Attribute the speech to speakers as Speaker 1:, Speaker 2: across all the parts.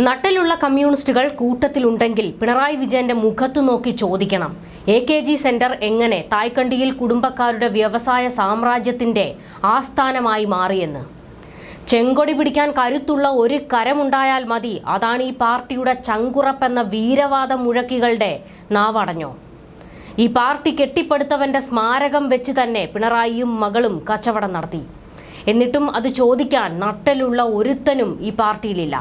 Speaker 1: നട്ടിലുള്ള കമ്മ്യൂണിസ്റ്റുകൾ കൂട്ടത്തിലുണ്ടെങ്കിൽ പിണറായി വിജയന്റെ മുഖത്തു നോക്കി ചോദിക്കണം, AKG സെന്റർ എങ്ങനെ തായ്ക്കണ്ടിയിൽ കുടുംബക്കാരുടെ വ്യവസായ സാമ്രാജ്യത്തിന്റെ ആസ്ഥാനമായി മാറിയെന്ന്. ചെങ്കൊടി പിടിക്കാൻ കരുത്തുള്ള ഒരു കരമുണ്ടായാൽ മതി, അതാണ് ഈ പാർട്ടിയുടെ ചങ്കുറപ്പെന്ന വീരവാദ മുഴക്കികളുടെ നാവടഞ്ഞോ? ഈ പാർട്ടി കെട്ടിപ്പടുത്തവന്റെ സ്മാരകം വെച്ച് തന്നെ പിണറായിയും മകളും കച്ചവടം നടത്തി. എന്നിട്ടും അത് ചോദിക്കാൻ നട്ടലുള്ള ഒരുത്തനും ഈ പാർട്ടിയിലില്ല.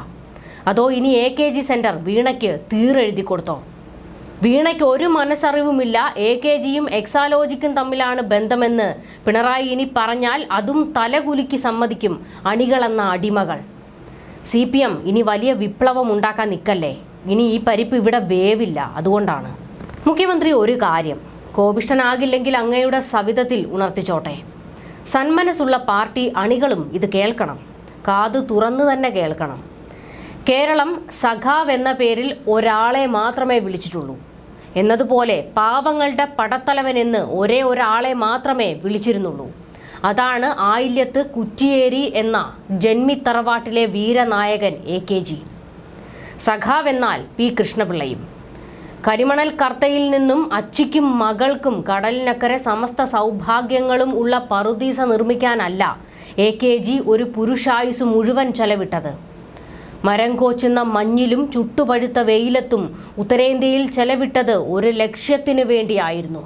Speaker 1: അതോ ഇനി AKG സെന്റർ വീണയ്ക്ക് തീരെഴുതി കൊടുത്തോ? വീണയ്ക്ക് ഒരു മനസ്സറിവുമില്ല. AKGയും എക്സാലോജിക്കും തമ്മിലാണ് ബന്ധമെന്ന് പിണറായി ഇനി പറഞ്ഞാൽ അതും തലകുലുക്കി സമ്മതിക്കും അണികളെന്ന അടിമകൾ. CPM ഇനി വലിയ വിപ്ലവം ഉണ്ടാക്കാൻ നിൽക്കല്ലേ. ഇനി ഈ പരിപ്പ് ഇവിടെ വേവില്ല. അതുകൊണ്ടാണ് മുഖ്യമന്ത്രി ഒരു കാര്യം, കോപിഷ്ഠനാകില്ലെങ്കിൽ അങ്ങയുടെ സവിധത്തിൽ ഉണർത്തിച്ചോട്ടെ. സന്മനസ്സുള്ള പാർട്ടി അണികളും ഇത് കേൾക്കണം, കാത് തുറന്നു തന്നെ കേൾക്കണം. കേരളം സഖാവ് എന്ന പേരിൽ ഒരാളെ മാത്രമേ വിളിച്ചിട്ടുള്ളൂ. എന്നതുപോലെ പാവങ്ങളുടെ പടത്തലവനെന്ന് ഒരേ ഒരാളെ മാത്രമേ വിളിച്ചിരുന്നുള്ളൂ. അതാണ് ആയില്യത്ത് കുറ്റിയേരി എന്ന ജന്മിത്തറവാട്ടിലെ വീരനായകൻ AKG. സഖാവ് എന്നാൽ P കൃഷ്ണപിള്ളയും. കരിമണൽ കർത്തയിൽ നിന്നും അച്ചിക്കും മകൾക്കും കടലിനക്കരെ സമസ്ത സൗഭാഗ്യങ്ങളും ഉള്ള പറുദീസ നിർമ്മിക്കാനല്ല AKG ഒരു പുരുഷായുസ് മുഴുവൻ ചെലവിട്ടത്. മരം കോച്ചുന്ന മഞ്ഞിലും ചുട്ടുപഴുത്ത വെയിലത്തും ഉത്തരേന്ത്യയിൽ ചെലവിട്ടത് ഒരു ലക്ഷ്യത്തിനു വേണ്ടിയായിരുന്നു.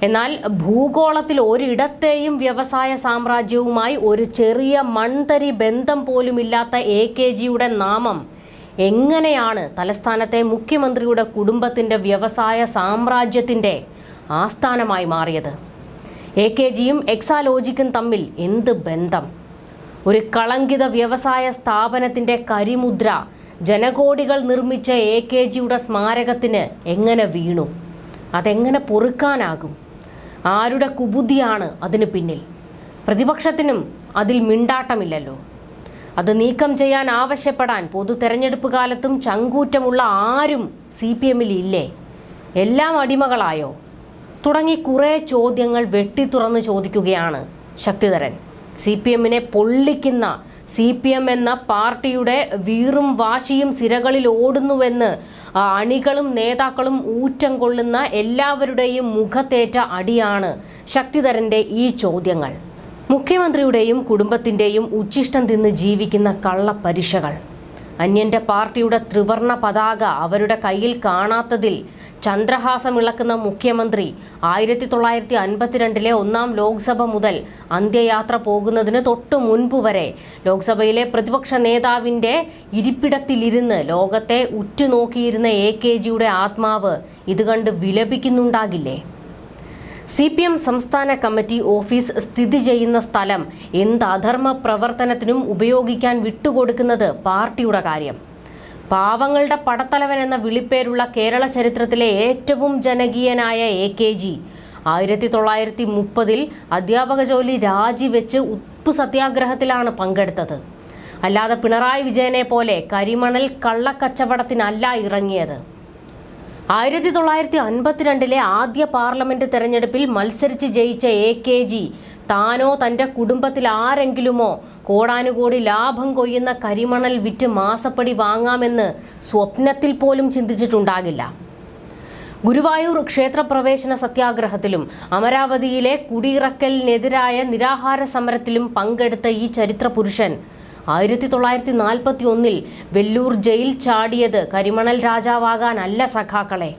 Speaker 1: എന്നാൽ ഭൂഗോളത്തിൽ ഒരിടത്തെയും വ്യവസായ സാമ്രാജ്യവുമായി ഒരു ചെറിയ മൺതരി ബന്ധം പോലുമില്ലാത്ത AKGയുടെ നാമം എങ്ങനെയാണ് തലസ്ഥാനത്തെ മുഖ്യമന്ത്രിയുടെ കുടുംബത്തിൻ്റെ വ്യവസായ സാമ്രാജ്യത്തിൻ്റെ ആസ്ഥാനമായി മാറിയത്? AKGയും എക്സാലോജിക്കും തമ്മിൽ എന്ത് ബന്ധം? ഒരു കളങ്കിത വ്യവസായ സ്ഥാപനത്തിൻ്റെ കരിമുദ്ര ജനകോടികൾ നിർമ്മിച്ച AKGയുടെ സ്മാരകത്തിന് എങ്ങനെ വീണു? അതെങ്ങനെ പൊറുക്കാനാകും? ആരുടെ കുബുദ്ധിയാണ് അതിന് പിന്നിൽ? പ്രതിപക്ഷത്തിനും അതിൽ മിണ്ടാട്ടമില്ലല്ലോ. അത് നീക്കം ചെയ്യാൻ ആവശ്യപ്പെടാൻ പൊതു തെരഞ്ഞെടുപ്പ് കാലത്തും ചങ്കൂറ്റമുള്ള ആരും CPMൽ ഇല്ലേ? എല്ലാം അടിമകളായോ? തുടങ്ങി കുറേ ചോദ്യങ്ങൾ വെട്ടിത്തുറന്ന് ചോദിക്കുകയാണ് ശക്തിധരൻ. CPMനെ പൊള്ളിക്കുന്ന CPM എന്ന പാർട്ടിയുടെ വീറും വാശിയും സിരകളിൽ ഓടുന്നുവെന്ന് അണികളും നേതാക്കളും ഊറ്റം കൊള്ളുന്ന എല്ലാവരുടെയും മുഖത്തേറ്റ അടിയാണ് ശക്തിധരൻ്റെ ഈ ചോദ്യങ്ങൾ. മുഖ്യമന്ത്രിയുടെയും കുടുംബത്തിൻ്റെയും ഉച്ഛിഷ്ടം തിന്ന് ജീവിക്കുന്ന കള്ളപ്പരിശകൾ. അന്യൻ്റെ പാർട്ടിയുടെ ത്രിവർണ പതാക അവരുടെ കയ്യിൽ കാണാത്തതിൽ ചന്ദ്രഹാസമിളക്കുന്ന മുഖ്യമന്ത്രി 1952 ഒന്നാം ലോക്സഭ മുതൽ അന്ത്യയാത്ര പോകുന്നതിന് തൊട്ടു മുൻപ് വരെ ലോക്സഭയിലെ പ്രതിപക്ഷ നേതാവിൻ്റെ ഇരിപ്പിടത്തിലിരുന്ന് ലോകത്തെ ഉറ്റുനോക്കിയിരുന്ന AKGയുടെ ആത്മാവ് ഇത് കണ്ട് വിലപിക്കുന്നുണ്ടാകില്ലേ? CPM സംസ്ഥാന കമ്മിറ്റി ഓഫീസ് സ്ഥിതി ചെയ്യുന്ന സ്ഥലം എന്ത് അധർമ്മ പ്രവർത്തനത്തിനും ഉപയോഗിക്കാൻ വിട്ടുകൊടുക്കുന്നത് പാർട്ടിയുടെ കാര്യം. പാവങ്ങളുടെ പടത്തലവൻ എന്ന വിളിപ്പേരുള്ള കേരള ചരിത്രത്തിലെ ഏറ്റവും ജനകീയനായ AKG 1930 അധ്യാപക ജോലി രാജിവെച്ച് ഉപ്പ് സത്യാഗ്രഹത്തിലാണ് പങ്കെടുത്തത്. അല്ലാതെ പിണറായി വിജയനെ പോലെ കരിമണൽ കള്ളക്കച്ചവടത്തിനല്ല ഇറങ്ങിയത്. 1952 ആദ്യ പാർലമെന്റ് തെരഞ്ഞെടുപ്പിൽ മത്സരിച്ച് ജയിച്ച AKG താനോ തൻ്റെ കുടുംബത്തിൽ ആരെങ്കിലുമോ കോടാനുകോടി ലാഭം കൊയ്യുന്ന കരിമണൽ വിറ്റ് മാസപ്പടി വാങ്ങാമെന്ന് സ്വപ്നത്തിൽ പോലും ചിന്തിച്ചിട്ടുണ്ടാകില്ല. ഗുരുവായൂർ ക്ഷേത്രപ്രവേശന സത്യാഗ്രഹത്തിലും അമരാവതിയിലെ കുടിയിറക്കലിനെതിരായ നിരാഹാര സമരത്തിലും പങ്കെടുത്ത ഈ ചരിത്ര പുരുഷൻ 1941 വെല്ലൂർ ജയിൽ ചാടിയത് കരിമണൽ രാജാവാകാനല്ല സഖാക്കളെ.